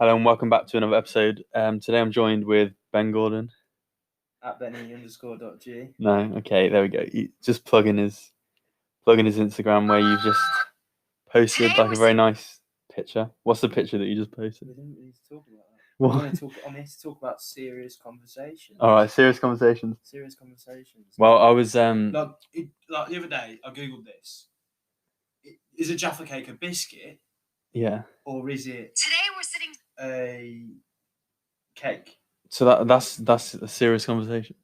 Hello and welcome back to another episode. Today I'm joined with Ben Gordon. At Benny_.g. No, okay, there we go. Just plugging his Instagram where you've just posted like a very nice picture. What's the picture that you just posted? We don't need to talk about that. What? I'm here to talk about serious conversations. All right, serious conversations. Serious conversations. Well, I was Like the other day, I googled this. Is a Jaffa cake a biscuit? Yeah. Or is it? Today we're sitting a cake. So that's a serious conversation.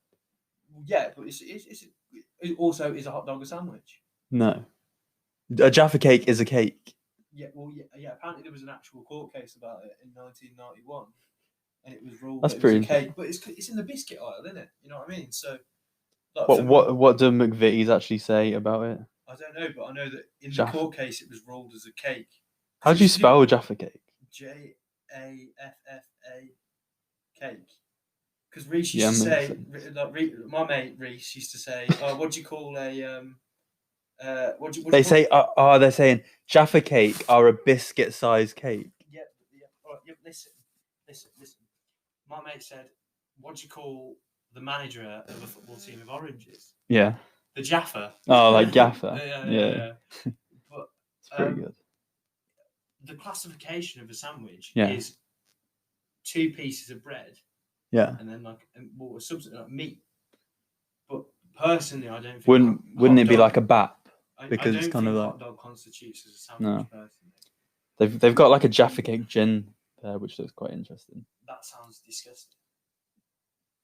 Yeah, but it also is a hot dog a sandwich. No, a Jaffa cake is a cake. Yeah, well, yeah. Apparently there was an actual court case about it in 1991, and it was ruled That's that it pretty was a cake. But it's in the biscuit aisle, isn't it? You know what I mean? So. What do McVitie's actually say about it? I don't know, but I know that in the court case it was ruled as a cake. How do you spell a Jaffa cake? Jaffa cake. Because Reese used to say, my mate Reese used to say, "Oh, what do you call a They're saying Jaffa cake are a biscuit-sized cake. Yeah. All right, listen. My mate said, "What do you call the manager of a football team of oranges?" Yeah. The Jaffa. Oh, like Jaffa. Yeah. But it's pretty good. The classification of a sandwich is 2 pieces of bread. Yeah. And then a substance like meat. But personally, I don't think. Wouldn't it be like a bap? Because it's kind of like hot dog constitutes as a sandwich. No. Personally, they've got like a Jaffa cake gin there, which looks quite interesting. That sounds disgusting.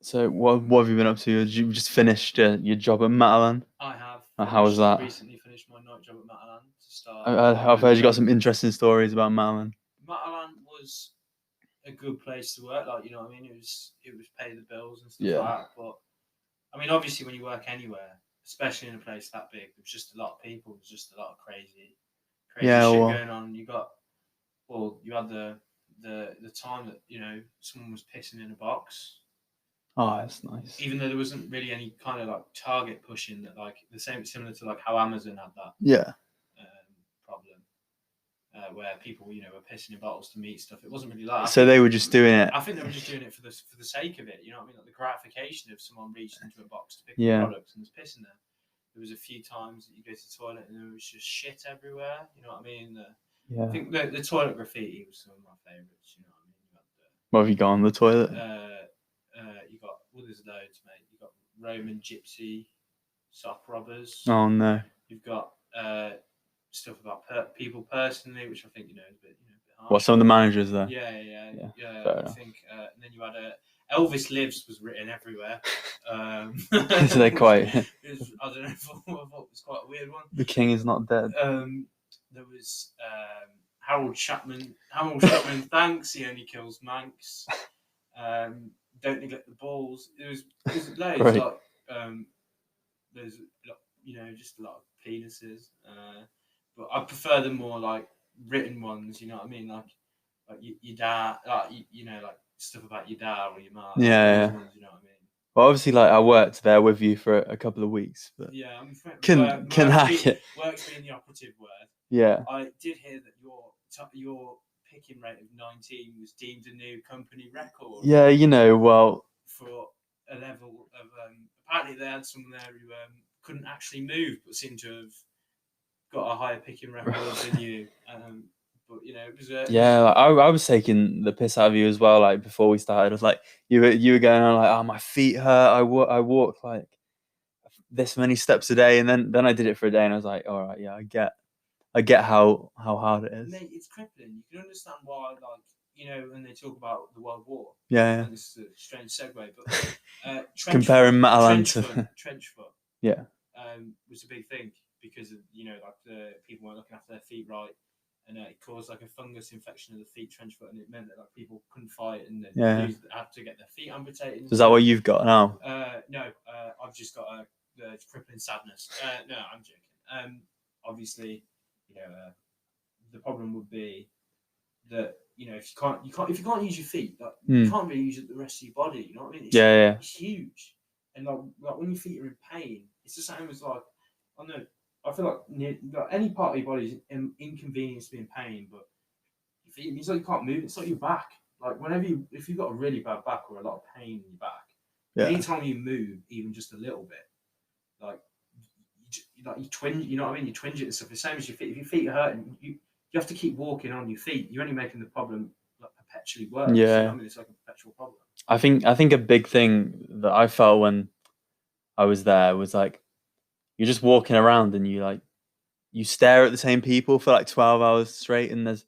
So what have you been up to? Did you just finished your job at Matalan? I have. How was that? Recently finished my night job at Matalan to start. I've heard you got some interesting stories about Matalan. Matalan was a good place to work. Like, you know what I mean? It was pay the bills and stuff like that. But I mean, obviously, when you work anywhere, especially in a place that big, there's just a lot of people. There's just a lot of crazy shit going on. You had the time that someone was pissing in a box. Oh, that's nice. Even though there wasn't really any kind of like target pushing that, like similar to like how Amazon had that problem where people were pissing in bottles to meet stuff. It wasn't really like that. So they were just doing it. I think they were just doing it for the sake of it. You know what I mean? Like the gratification of someone reaching into a box to pick up products and there's piss in there. There was a few times that you go to the toilet and there was just shit everywhere. You know what I mean? I think the toilet graffiti was some of my favourites. You know what I mean? What have you got on the toilet? You got there's loads, mate. You got Roman gypsy sock robbers. Oh no. You've got stuff about people personally, which I think is a bit harsh. What, some of the managers there? Yeah. I think, and then you had Elvis Lives was written everywhere. So they're quite. I don't know. I thought it was quite a weird one. The king is not dead. There was Harold Chapman. Thanks. He only kills Manx. Don't neglect the balls. There's loads. Right. Like there's just a lot of penises. But I prefer the more like written ones. You know what I mean? Like your dad. Like like stuff about your dad or your mum. Yeah. Ones, you know what I mean? Well, obviously, like I worked there with you for a couple of weeks, but can hack it. Works being the operative word. Yeah. I did hear that your picking rate of 19 was deemed a new company record. Yeah, well. For a level of apparently they had someone there who couldn't actually move, but seemed to have got a higher picking record than you. But it was. I was taking the piss out of you as well. Like before we started, I was like, you were going on like, oh, my feet hurt. I walk like this many steps a day, and then I did it for a day, and I was like, all right, yeah, I get how hard it is. Mate, it's crippling. You can understand why, like, when they talk about the World War. Yeah. And this is a strange segue, but comparing Matalan to trench foot. Yeah. Was a big thing because of, like the people weren't looking after their feet right, and it caused like a fungus infection of the feet, trench foot, and it meant that like people couldn't fight and then had to get their feet amputated. Is that what you've got now? No, I've just got the crippling sadness. No, I'm joking. Obviously. The problem would be that if you can't use your feet, like you can't really use the rest of your body. You know what I mean? It's huge, and like when your feet are in pain, it's the same as like I don't know. I feel like any part of your body is inconvenienced to be in pain, but your feet. It means like you can't move. It's like your back. Like if you've got a really bad back or a lot of pain in your back, anytime you move, even just a little bit, like you twinge. You know what I mean? You twinge it and stuff. The same as your feet. If your feet are hurting, you have to keep walking on your feet. You're only making the problem like perpetually worse. Yeah. You know what I mean? It's like a perpetual problem. I think a big thing that I felt when I was there was like you're just walking around and you stare at the same people for like 12 hours straight, and there's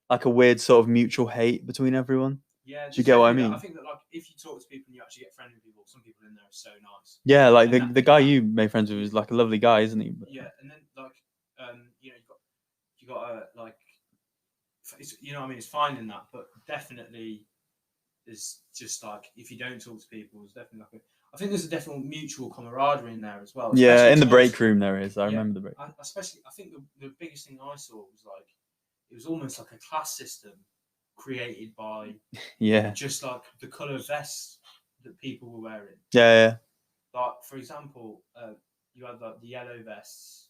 like a weird sort of mutual hate between everyone. Yeah, do you get what I mean? I think that like if you talk to people and you actually get friendly with people, some people in there are so nice. Yeah, like the guy you made friends with is like a lovely guy, isn't he? Yeah, and then like you got like it's, you know what I mean, it's finding that, but definitely there's just like if you don't talk to people, there's definitely like I think there's a definite mutual camaraderie in there as well. Yeah, in the break room there is. I remember the break. Especially, I think the biggest thing I saw was like it was almost like a class system created by just like the colour vests that people were wearing. Yeah. Like for example, you had like the yellow vests,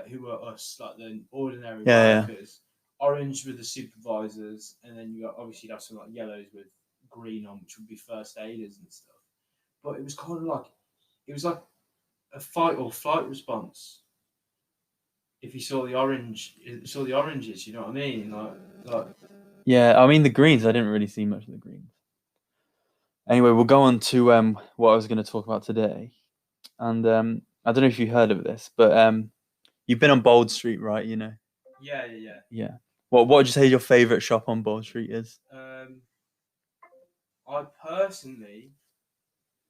who were us, like the ordinary workers. Orange were the supervisors, and then obviously you'd have some like yellows with green on, which would be first aiders and stuff. But it was kind of like a fight or flight response. If you saw the oranges, you know what I mean? Like. Yeah, I mean the greens. I didn't really see much of the greens. Anyway, we'll go on to what I was going to talk about today, and I don't know if you heard of this, but you've been on Bold Street, right? You know. Yeah. What would you say your favourite shop on Bold Street is? I personally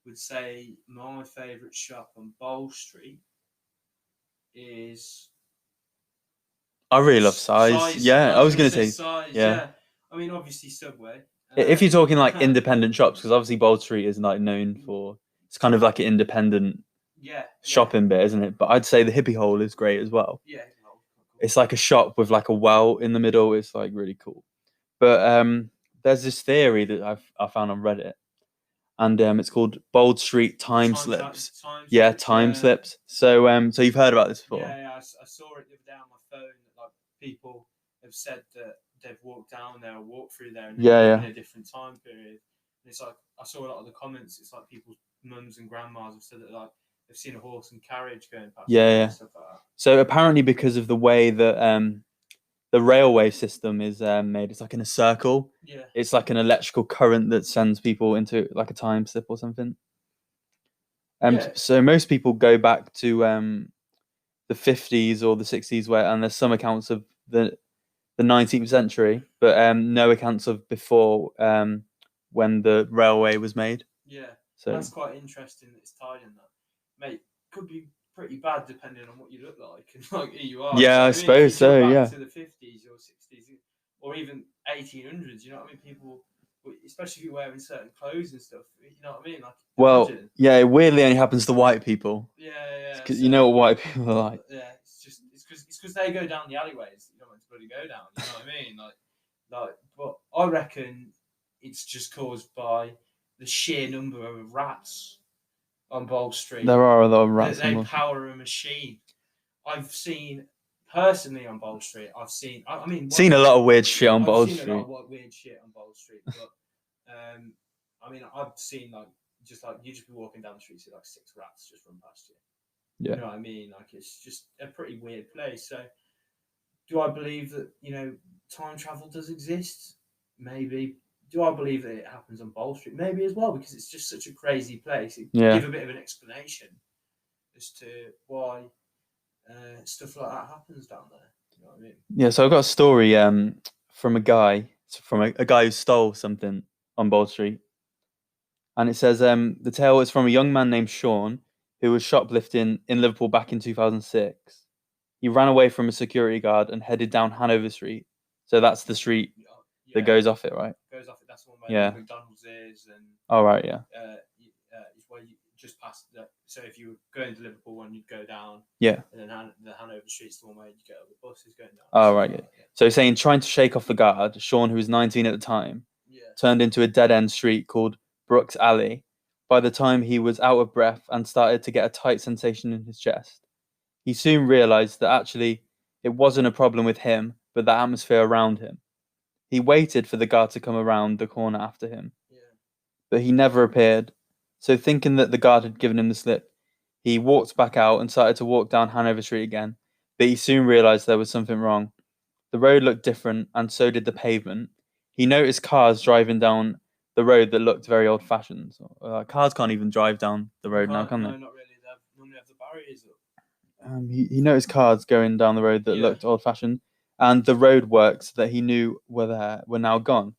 would say my favourite shop on Bold Street is. I really love size. Yeah, I was going to say size. Yeah. I mean, obviously Subway. If you're talking like independent shops, because obviously Bold Street is like known for it's kind of like an independent shopping bit, isn't it? But I'd say the Hippie Hole is great as well. Yeah. It's like a shop with like a well in the middle. It's like really cool. But there's this theory that I found on Reddit, and it's called Bold Street time slips. Time slips. So so you've heard about this before? Yeah. I saw it the other day on my phone that like people have said that they've walked down there or walked through there and in a different time period. And it's like I saw a lot of the comments. It's like people's mums and grandmas have said that like they've seen a horse and carriage going past. And stuff like that. So apparently, because of the way that the railway system is made, it's like in a circle. Yeah. It's like an electrical current that sends people into like a time slip or something. So most people go back to the 50s or the 60s, and there's some accounts of the 19th century, but no accounts of before when the railway was made. Yeah, so that's quite interesting that it's tied in that. Mate, could be pretty bad depending on what you look like and like who you are. Yeah, I suppose so. Yeah. To the 50s or 60s or even 1800s, you know what I mean? People, especially if you're wearing certain clothes and stuff, you know what I mean? Like, imagine. Yeah, it weirdly only happens to white people. Yeah. Because you know what white people are like. Yeah, it's because they go down the alleyways. You don't want to bloody go down. You know what I mean? Like, but I reckon it's just caused by the sheer number of rats on Bold Street. There are a lot of rats. They power a machine. I've seen personally on Bold Street. Seen a lot of weird shit on Bold Street. But I mean, I've seen like you just be walking down the street, see like 6 rats just run past you. Yeah. You know what I mean? Like it's just a pretty weird place. So, do I believe that time travel does exist? Maybe. Do I believe that it happens on Bold Street? Maybe as well, because it's just such a crazy place. Give a bit of an explanation as to why stuff like that happens down there. You know what I mean? Yeah. So I've got a story from a guy who stole something on Bold Street, and it says the tale is from a young man named Sean who was shoplifting in Liverpool back in 2006. He ran away from a security guard and headed down Hanover Street. So that's the street that goes off it, right? Goes off it. That's the one where McDonald's is, and right, yeah. It's where you just past that. So if you were going to Liverpool one, you'd go down. Yeah. And then the Hanover Street's the one where you get all the buses going down. Oh, right, yeah. So he's saying trying to shake off the guard, Sean, who was 19 at the time, turned into a dead-end street called Brooks Alley. By the time he was out of breath and started to get a tight sensation in his chest, he soon realised that actually it wasn't a problem with him, but the atmosphere around him. He waited for the guard to come around the corner after him, Yeah. but he never appeared. So, thinking that the guard had given him the slip, he walked back out and started to walk down Hanover Street again. But he soon realised there was something wrong. The road looked different, and so did the pavement. He noticed cars driving down the road that looked very old-fashioned. Cars can't even drive down the road now, can they? No, not really. They normally have the barriers up. He noticed cars going down the road that looked old-fashioned, and the roadworks that he knew were there were now gone.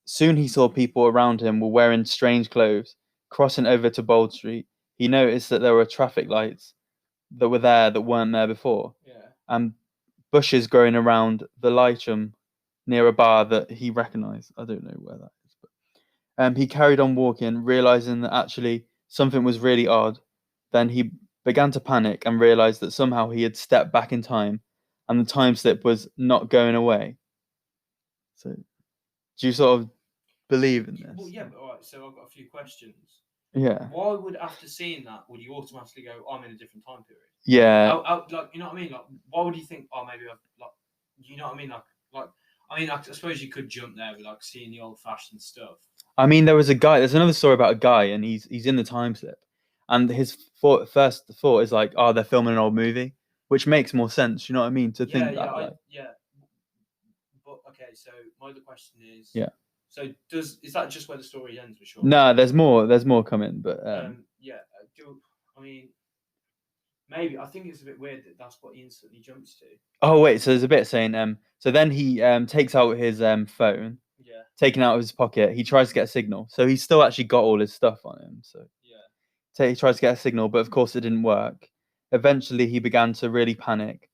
Soon he saw people around him were wearing strange clothes, crossing over to Bold Street. He noticed that there were traffic lights that were there that weren't there before, Yeah. and bushes growing around the Lycham near a bar that he recognised. I don't know where that is, but he carried on walking, realising that actually something was really odd. Then he began to panic and realised that somehow he had stepped back in time, and the time slip was not going away. So, do you sort of believe in this? Well, yeah, but all right. So I've got a few questions. Yeah. Why would, after seeing that, would you automatically go, I'm in a different time period? Yeah. Like, you know what I mean? Like, why would you think, oh, maybe I've, like, you know what I mean? I suppose you could jump there with, like, seeing the old-fashioned stuff. I mean, there's another story about a guy, and he's in the time slip, and his first thought is like, oh, they're filming an old movie, which makes more sense. You know what I mean? To think that, like, But okay, so my other question is, yeah. So is that just where the story ends with Sean? No, there's more. There's more coming, but I mean, maybe I think it's a bit weird that that's what he instantly jumps to. Oh wait, so there's a bit saying so then he takes out his phone. Yeah. Taking out of his pocket, he tries to get a signal. So he's still actually got all his stuff on him. So yeah. He tries to get a signal, but of course it didn't work. Eventually he began to really panic,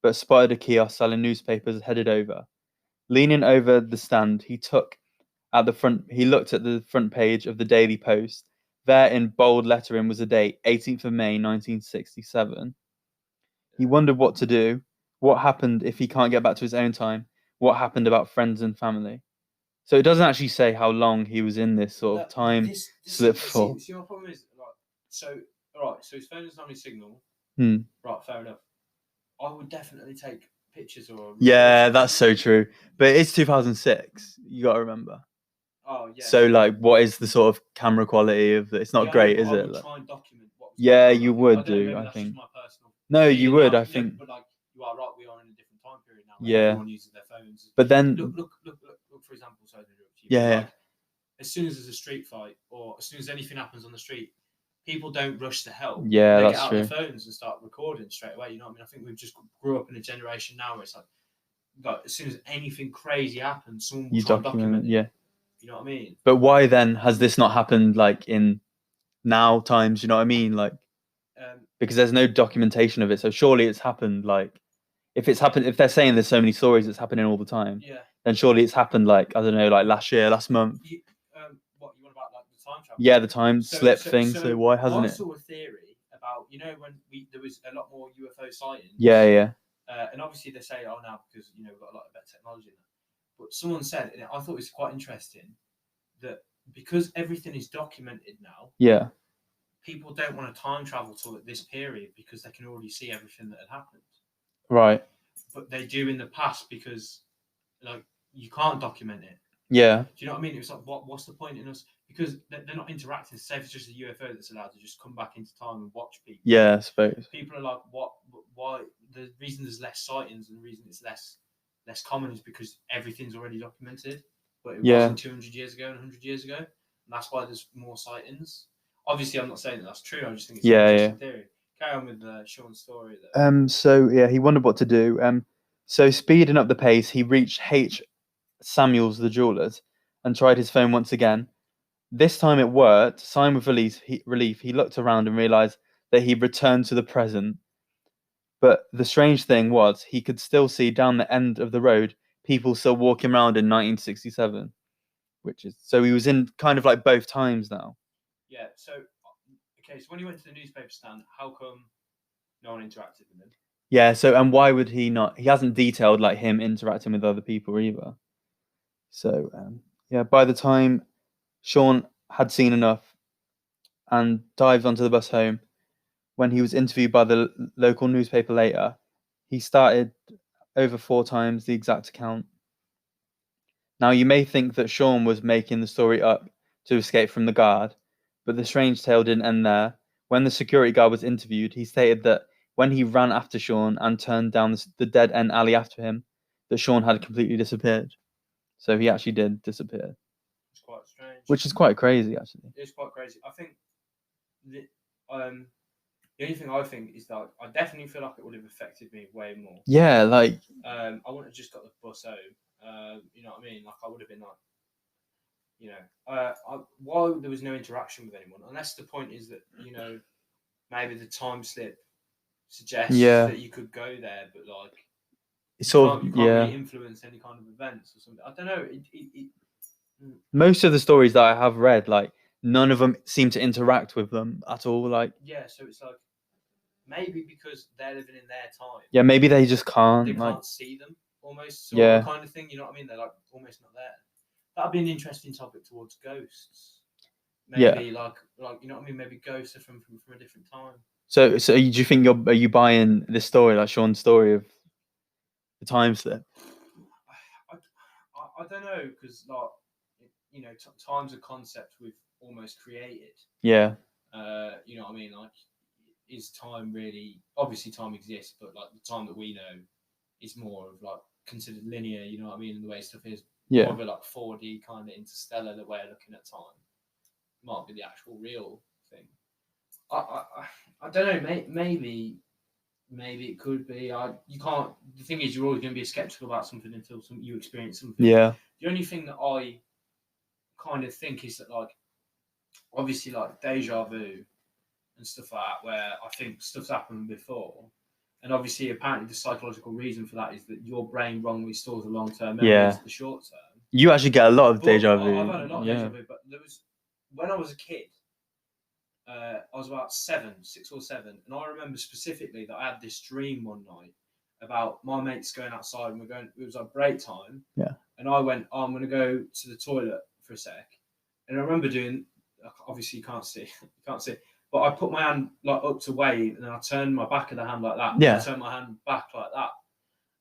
but spotted a kiosk selling newspapers, headed over. Leaning over the stand, he looked at the front page of the Daily Post. There in bold lettering was the date, 18th of May, 1967. He wondered what to do. What happened if he can't get back to his own time? What happened about friends and family? So it doesn't actually say how long he was in this sort of time slip for. See, my problem is, so his phone doesn't have any signal. Hmm. Right, fair enough. I would definitely take pictures or. Yeah, that's so true. But it's 2006. You got to remember. Oh yeah. So like, what is the sort of camera quality of it? It's not great, is it? I would try and document what was yeah, going on. you would do. I think. My personal no, you would. I think. But like, you are right. We are in a different time period now. Yeah. Everyone uses their phones. But then look. For example, sorry to interrupt you. Yeah. Like, as soon as there's a street fight, or as soon as anything happens on the street, people don't rush to help. Yeah, they that's get out true. their phones and start recording straight away. You know what I mean? I think we've just grew up in a generation now where it's like as soon as anything crazy happens, someone will try and document it. Yeah. You know what I mean? But why then has this not happened like in now times? You know what I mean? Like, because there's no documentation of it. So surely it's happened. Like, if they're saying there's so many stories it's happening all the time. Yeah. Then surely it's happened like, I don't know, like last year, last month. What you want about like the time travel? Yeah, the time slip thing. So why hasn't it? I saw a theory about when there was a lot more UFO sightings. Yeah. And obviously they say, oh, now because we've got a lot of better technology. But someone said, and I thought it was quite interesting, that because everything is documented now. Yeah. People don't want to time travel to this period because they can already see everything that had happened. Right. But they do in the past because, like, you can't document it. Yeah. Do you know what I mean? It's like, what's the point in us? Because they're not interacting. Say if it's just a UFO that's allowed to just come back into time and watch people. Yeah, I suppose. People are like, what? Why? The reason there's less sightings and the reason it's less common is because everything's already documented. But it wasn't 200 years ago and 100 years ago. And that's why there's more sightings. Obviously, I'm not saying that that's true. I just think it's an interesting theory. Carry on with Sean's story, though. So yeah, he wondered what to do. So speeding up the pace, he reached H. Samuels, the jewelers, and tried his phone once again. This time it worked. Sighing with relief, he looked around and realised that he'd returned to the present. But the strange thing was, he could still see down the end of the road people still walking around in 1967, so he was in kind of like both times now. Yeah. So when he went to the newspaper stand, how come no one interacted with him? Yeah. So, and why would he not? He hasn't detailed like him interacting with other people either. So, by the time Sean had seen enough and dived onto the bus home, when he was interviewed by the local newspaper later, he started over 4 times the exact account. Now, you may think that Sean was making the story up to escape from the guard, but the strange tale didn't end there. When the security guard was interviewed, he stated that when he ran after Sean and turned down the dead end alley after him, that Sean had completely disappeared. So he actually did disappear. It's quite strange. Which is quite crazy, actually. It's quite crazy. I think the only thing I think is that I definitely feel like it would have affected me way more. Yeah, like I wouldn't have just got the bus home. You know what I mean? Like I would have been like, you know, while there was no interaction with anyone, unless the point is that, you know, maybe the time slip suggests that you could go there, but like you can't really influence any kind of events or something. I don't know. Most of the stories that I have read, like none of them seem to interact with them at all. Like so it's like maybe because they're living in their time. Yeah, maybe they just can't. They can't see them almost. Sort of kind of thing. You know what I mean? They're like almost not there. That'd be an interesting topic towards ghosts. Maybe like you know what I mean? Maybe ghosts are from a different time. So do you think are you buying this story, like Sean's story of the time slip? I don't know, because like you know, time's a concept we've almost created. Yeah. You know what I mean? Like, is time really? Obviously, time exists, but like the time that we know is more of like considered linear. You know what I mean? And the way stuff is more of a like 4D kind of interstellar the way of looking at time. Might be the actual real thing. I don't know. Maybe it could be. You can't. The thing is, you're always going to be skeptical about something until you experience something. Yeah. The only thing that I kind of think is that, like, obviously, like deja vu and stuff like that, where I think stuff's happened before, and obviously, apparently, the psychological reason for that is that your brain wrongly stores a long-term memory into the short-term. You actually get a lot of deja vu. I've had a lot of deja vu, but there was when I was a kid. I was about 6 or 7, and I remember specifically that I had this dream one night about my mates going outside, and it was like break time. Yeah. And I went, I'm going to go to the toilet for a sec. And I remember doing, obviously you can't see, but I put my hand like up to wave, and then I turned my back of the hand like that. Yeah. And I turned my hand back like that.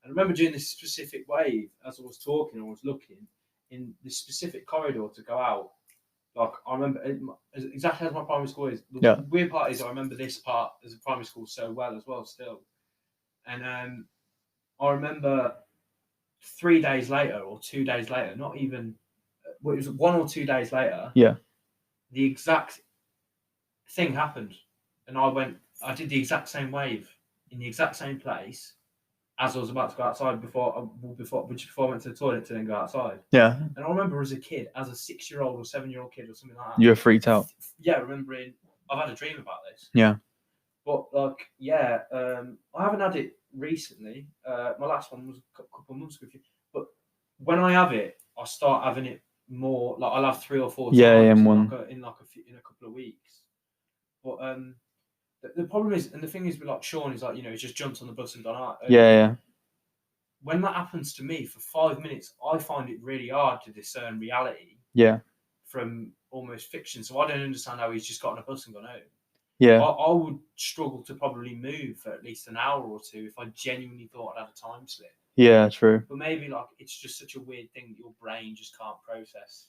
And I remember doing this specific wave as I was talking, I was looking in this specific corridor to go out. Like, I remember exactly as my primary school is. The weird part is I remember this part as a primary school so well as well still. And I remember 3 days later or 2 days later, not even, well, it was 1 or 2 days later. Yeah. The exact thing happened. And I did the exact same wave in the exact same place as I was about to go outside before I went to the toilet to then go outside. Yeah. And I remember as a kid, as a 6-year-old or 7-year-old kid or something like that. You were freaked out. Yeah, remembering I've had a dream about this. Yeah. But like, yeah, I haven't had it recently. My last one was a couple of months ago. But when I have it, I start having it more. Like I'll have 3 or 4 times in a couple of weeks. But the problem is, and the thing is with like Sean is like, you know, he just jumped on the bus and gone out. Yeah. When that happens to me for 5 minutes, I find it really hard to discern reality. Yeah. From almost fiction. So I don't understand how he's just got on a bus and gone home. Yeah. I would struggle to probably move for at least an hour or two if I genuinely thought I'd have a time slip. Yeah, true. But maybe like it's just such a weird thing that your brain just can't process.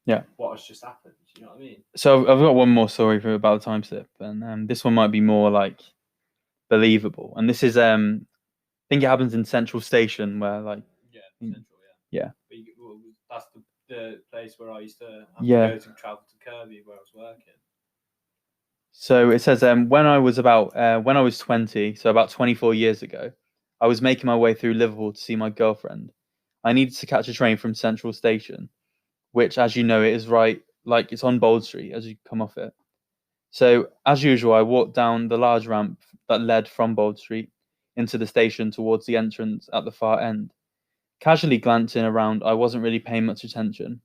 Yeah. What has just happened? You know what I mean? So I've got one more story about the time slip, and this one might be more like believable. And this is I think it happens in Central Station, where like Central, yeah. But that's the place where I used to have to go to travel to Kirby, where I was working. So it says when I was 20, so about 24 years ago, I was making my way through Liverpool to see my girlfriend. I needed to catch a train from Central Station, which, as you know, it is right, like it's on Bold Street as you come off it. So as usual, I walked down the large ramp that led from Bold Street into the station towards the entrance at the far end. Casually glancing around, I wasn't really paying much attention.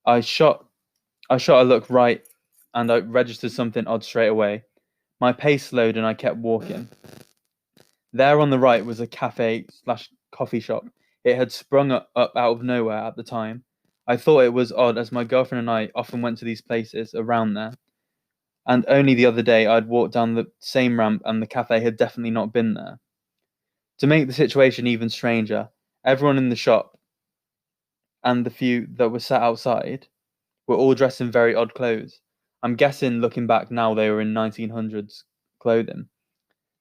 I shot a look right, and I registered something odd straight away. My pace slowed and I kept walking. There on the right was a cafe/coffee shop. It had sprung up out of nowhere at the time. I thought it was odd, as my girlfriend and I often went to these places around there. And only the other day I'd walked down the same ramp and the cafe had definitely not been there. To make the situation even stranger, everyone in the shop and the few that were sat outside were all dressed in very odd clothes. I'm guessing, looking back now, they were in 1900s clothing.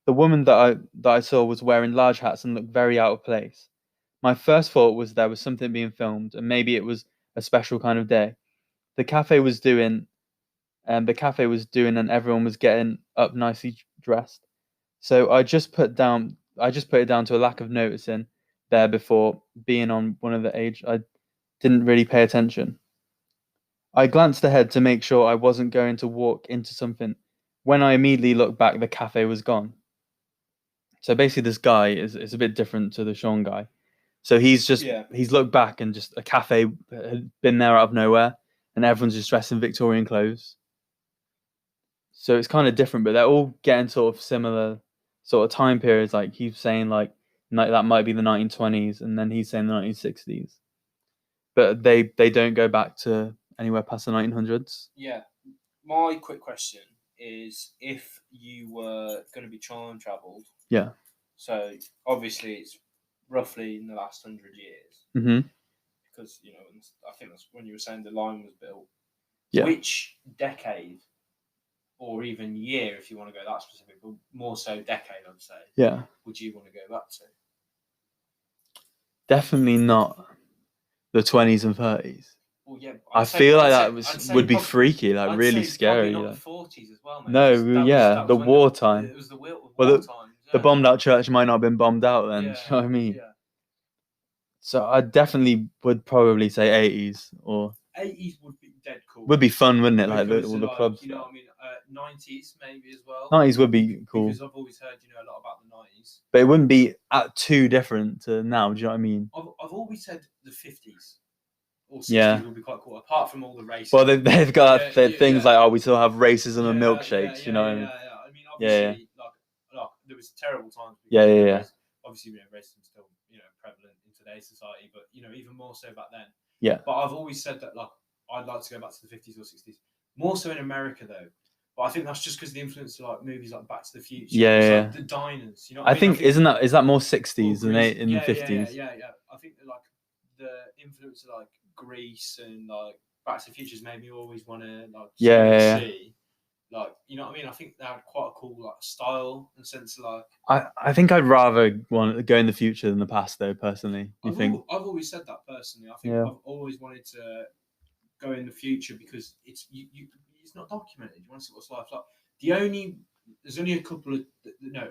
The woman that I saw was wearing large hats and looked very out of place. My first thought was there was something being filmed, and maybe it was a special kind of day. The cafe was doing, and everyone was getting up nicely dressed. So I just put it down to a lack of noticing there before being on one of the age. I didn't really pay attention. I glanced ahead to make sure I wasn't going to walk into something. When I immediately looked back, the cafe was gone. So basically, this guy is a bit different to the Sean guy. So he's looked back and just a cafe had been there out of nowhere, and everyone's just dressed in Victorian clothes. So it's kind of different, but they're all getting sort of similar sort of time periods. Like he's saying, like that might be the 1920s, and then he's saying the 1960s. But they don't go back to anywhere past the 1900s. Yeah. My quick question is, if you were going to be time travelled. Yeah. So obviously it's roughly in the last 100 years. Mm-hmm. Because, you know, I think that's when you were saying the line was built. Yeah. Which decade, or even year, if you want to go that specific, but more so decade, I'd say. Yeah. Would you want to go back to? Definitely not the 20s and 30s. Well, yeah, I feel like that would be freaky, like really scary. Probably not the 40s as well, mate. No, yeah, the wartime. It was the wartime. The bombed out church might not have been bombed out then. Yeah, do you know what I mean? Yeah. So I definitely would probably say 80s or 80s would be dead cool. Would be fun, wouldn't it? Like Because all the clubs. You know what I mean? 90s maybe as well. 90s would be cool. Because I've always heard, a lot about the 90s. But it wouldn't be too different to now. Do you know what I mean? I've always said the 50s. Or 60s would be quite cool, apart from all the racism. Well, they've got things like, we still have racism and milkshakes, you know? I mean, obviously, like, there was terrible times. Yeah. Obviously, racism still, prevalent in today's society, but, even more so back then. Yeah. But I've always said that, like, I'd like to go back to the 50s or 60s. More so in America, though. But I think that's just because the influence of, like, movies like Back to the Future. Yeah. Like the diners, you know I think is that more 60s than in the 50s? Yeah. I think that, like, the influence of, like, Grease and, like, Back to the Future's made me always want to, like, see. Like, you know what I mean? I think they had quite a cool, like, style and sense of, like... I think I'd rather want to go in the future than the past, though, personally. I've always said that, personally. I think I've always wanted to go in the future because it's not documented. You want to see what's life like. There's only a couple of...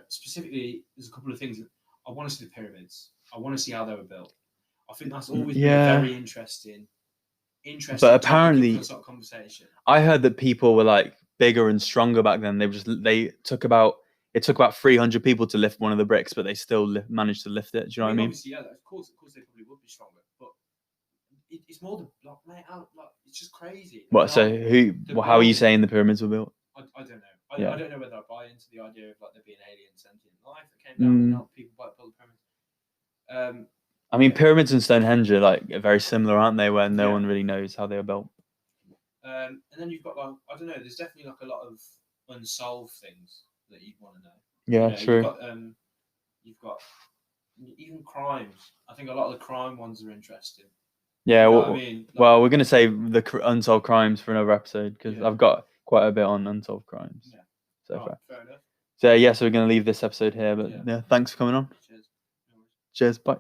specifically, there's a couple of things. I want to see the pyramids. I want to see how they were built. I think that's always been a very interesting but apparently, sort of conversation. I heard that people were like bigger and stronger back then. It took about 300 people to lift one of the bricks, but they still managed to lift it. Do you know what I mean? Obviously, yeah, of course they probably would be stronger, but it's more the mate, it's just crazy. What? So how are you saying the pyramids were built? I don't know. I don't know whether I buy into the idea of like there being alien sentient life that came down and helped people build the pyramids. I mean, pyramids and Stonehenge are like very similar, aren't they? Where no one really knows how they were built. And then you've got like, I don't know. There's definitely like a lot of unsolved things that you'd want to know. Yeah, true. You've got even crimes. I think a lot of the crime ones are interesting. Yeah, I mean? Well, we're going to save the unsolved crimes for another episode because I've got quite a bit on unsolved crimes. Yeah. So fair enough. So so we're going to leave this episode here. But thanks for coming on. Cheers. Cheers. Bye.